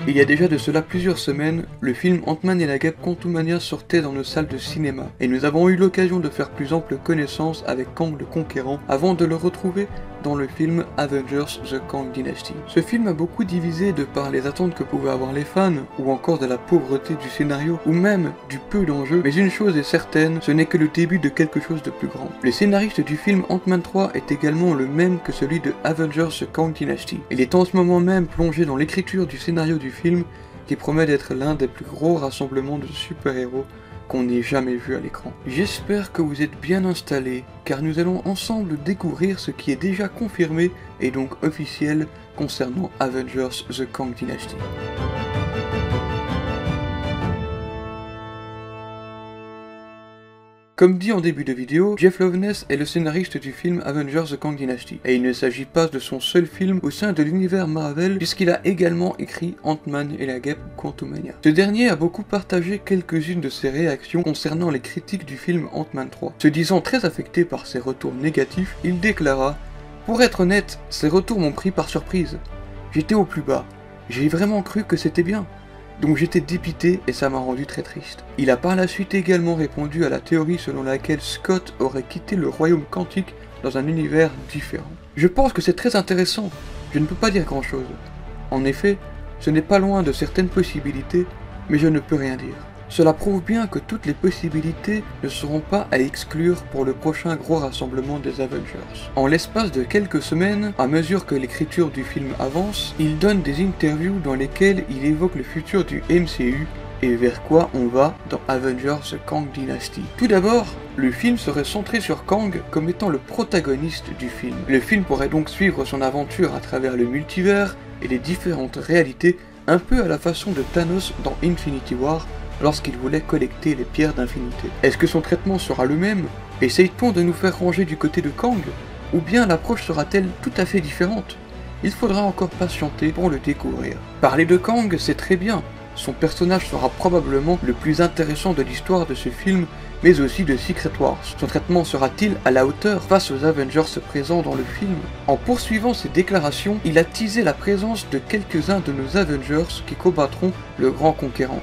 Il y a déjà de cela plusieurs semaines, le film Ant-Man et la guêpe Quantumania sortait dans nos salles de cinéma, et nous avons eu l'occasion de faire plus ample connaissance avec Kang le Conquérant avant de le retrouver dans le film Avengers The Kang Dynasty. Ce film a beaucoup divisé de par les attentes que pouvaient avoir les fans, ou encore de la pauvreté du scénario, ou même du peu d'enjeux, mais une chose est certaine, ce n'est que le début de quelque chose de plus grand. Le scénariste du film Ant-Man 3 est également le même que celui de Avengers The Kang Dynasty. Il est en ce moment même plongé dans l'écriture du scénario du film, qui promet d'être l'un des plus gros rassemblements de super-héros qu'on ait jamais vu à l'écran. J'espère que vous êtes bien installés, car nous allons ensemble découvrir ce qui est déjà confirmé et donc officiel concernant Avengers The Kang Dynasty. Comme dit en début de vidéo, Jeff Loveness est le scénariste du film Avengers The Kang Dynasty, et il ne s'agit pas de son seul film au sein de l'univers Marvel, puisqu'il a également écrit Ant-Man et la guêpe Quantumania. Ce dernier a beaucoup partagé quelques-unes de ses réactions concernant les critiques du film Ant-Man 3. Se disant très affecté par ses retours négatifs, il déclara « Pour être honnête, ces retours m'ont pris par surprise. J'étais au plus bas, j'ai vraiment cru que c'était bien. Donc j'étais dépité et ça m'a rendu très triste. » Il a par la suite également répondu à la théorie selon laquelle Scott aurait quitté le royaume quantique dans un univers différent. Je pense que c'est très intéressant, je ne peux pas dire grand chose. En effet, ce n'est pas loin de certaines possibilités, mais je ne peux rien dire. Cela prouve bien que toutes les possibilités ne seront pas à exclure pour le prochain gros rassemblement des Avengers. En l'espace de quelques semaines, à mesure que l'écriture du film avance, il donne des interviews dans lesquelles il évoque le futur du MCU et vers quoi on va dans Avengers The Kang Dynasty. Tout d'abord, le film serait centré sur Kang comme étant le protagoniste du film. Le film pourrait donc suivre son aventure à travers le multivers et les différentes réalités, un peu à la façon de Thanos dans Infinity War, lorsqu'il voulait collecter les pierres d'infinité. Est-ce que son traitement sera le même? Essaye-t-on de nous faire ranger du côté de Kang? Ou bien l'approche sera-t-elle tout à fait différente? Il faudra encore patienter pour le découvrir. Parler de Kang, c'est très bien. Son personnage sera probablement le plus intéressant de l'histoire de ce film, mais aussi de Secret Wars. Son traitement sera-t-il à la hauteur face aux Avengers présents dans le film? En poursuivant ses déclarations, il a teasé la présence de quelques-uns de nos Avengers qui combattront le Grand Conquérant.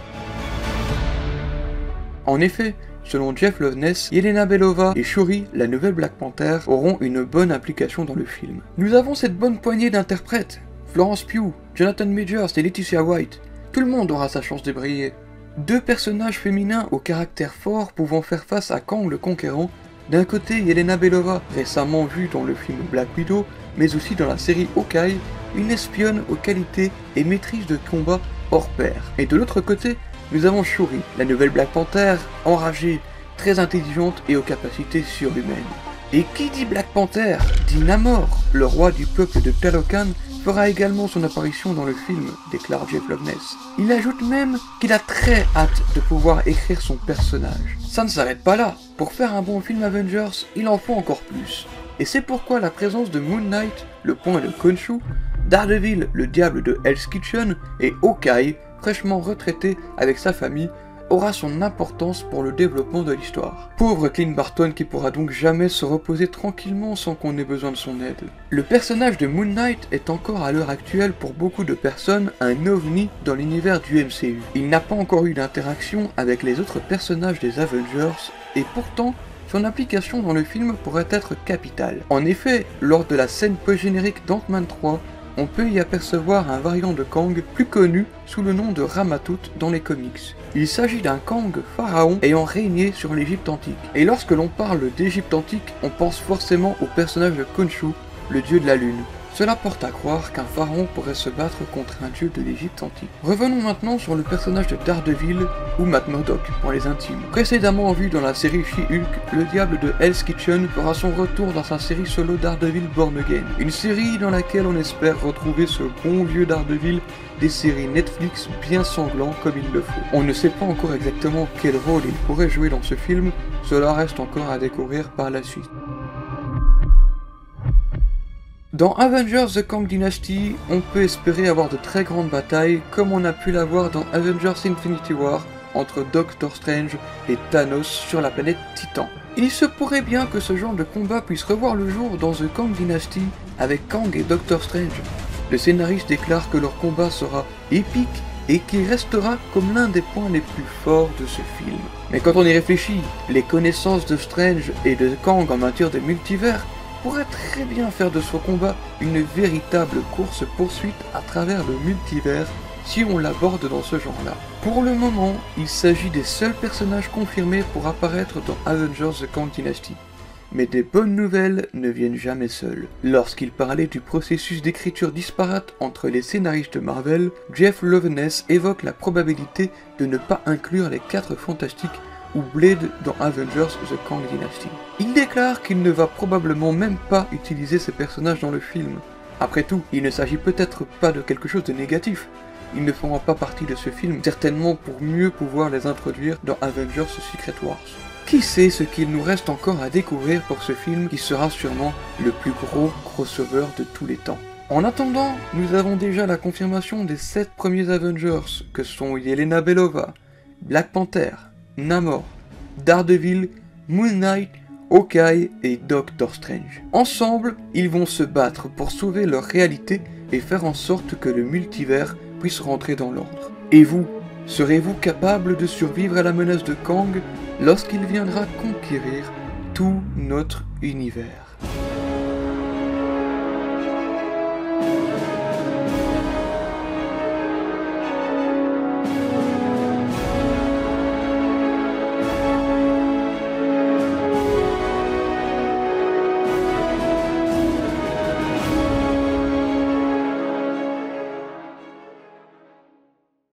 En effet, selon Jeff Loveness, Yelena Belova et Shuri, la nouvelle Black Panther, auront une bonne implication dans le film. Nous avons cette bonne poignée d'interprètes, Florence Pugh, Jonathan Majors et Letitia White. Tout le monde aura sa chance de briller. Deux personnages féminins au caractère fort pouvant faire face à Kang le Conquérant. D'un côté, Yelena Belova, récemment vue dans le film Black Widow, mais aussi dans la série Hawkeye, une espionne aux qualités et maîtrise de combat hors pair. Et de l'autre côté, nous avons Shuri, la nouvelle Black Panther, enragée, très intelligente et aux capacités surhumaines. Et qui dit Black Panther dit Namor, le roi du peuple de Talokan, fera également son apparition dans le film, déclare Jeff Loveness. Il ajoute même qu'il a très hâte de pouvoir écrire son personnage. Ça ne s'arrête pas là, pour faire un bon film Avengers, il en faut encore plus. Et c'est pourquoi la présence de Moon Knight, le point de Khonshu, Daredevil, le diable de Hell's Kitchen, et Hawkeye, fraîchement retraité avec sa famille, aura son importance pour le développement de l'histoire. Pauvre Clint Barton qui pourra donc jamais se reposer tranquillement sans qu'on ait besoin de son aide. Le personnage de Moon Knight est encore à l'heure actuelle pour beaucoup de personnes un ovni dans l'univers du MCU. Il n'a pas encore eu d'interaction avec les autres personnages des Avengers et pourtant son implication dans le film pourrait être capitale. En effet, lors de la scène post-générique d'Ant-Man 3, on peut y apercevoir un variant de Kang plus connu sous le nom de Ramatut dans les comics. Il s'agit d'un Kang pharaon ayant régné sur l'Égypte antique. Et lorsque l'on parle d'Égypte antique, on pense forcément au personnage de Khonshu, le dieu de la lune. Cela porte à croire qu'un pharaon pourrait se battre contre un dieu de l'Égypte antique. Revenons maintenant sur le personnage de Daredevil, ou Matt Murdock pour les intimes. Précédemment vu dans la série She-Hulk, le diable de Hell's Kitchen fera son retour dans sa série solo Daredevil Born Again. Une série dans laquelle on espère retrouver ce bon vieux Daredevil des séries Netflix bien sanglants comme il le faut. On ne sait pas encore exactement quel rôle il pourrait jouer dans ce film, cela reste encore à découvrir par la suite. Dans Avengers The Kang Dynasty, on peut espérer avoir de très grandes batailles comme on a pu l'avoir dans Avengers Infinity War entre Doctor Strange et Thanos sur la planète Titan. Il se pourrait bien que ce genre de combat puisse revoir le jour dans The Kang Dynasty avec Kang et Doctor Strange. Le scénariste déclare que leur combat sera épique et qui restera comme l'un des points les plus forts de ce film. Mais quand on y réfléchit, les connaissances de Strange et de Kang en matière de multivers pourraient très bien faire de ce combat une véritable course-poursuite à travers le multivers si on l'aborde dans ce genre-là. Pour le moment, il s'agit des seuls personnages confirmés pour apparaître dans Avengers The Kang Dynasty. Mais des bonnes nouvelles ne viennent jamais seules. Lorsqu'il parlait du processus d'écriture disparate entre les scénaristes de Marvel, Jeff Loveness évoque la probabilité de ne pas inclure les 4 Fantastiques ou Blade dans Avengers The Kang Dynasty. Il déclare qu'il ne va probablement même pas utiliser ces personnages dans le film. Après tout, il ne s'agit peut-être pas de quelque chose de négatif. Ils ne feront pas partie de ce film, certainement pour mieux pouvoir les introduire dans Avengers Secret Wars. Qui sait ce qu'il nous reste encore à découvrir pour ce film qui sera sûrement le plus gros crossover de tous les temps. En attendant, nous avons déjà la confirmation des 7 premiers Avengers, que sont Yelena Belova, Black Panther, Namor, Daredevil, Moon Knight, Hawkeye et Doctor Strange. Ensemble, ils vont se battre pour sauver leur réalité et faire en sorte que le multivers puisse rentrer dans l'ordre. Et vous, serez-vous capable de survivre à la menace de Kang lorsqu'il viendra conquérir tout notre univers ?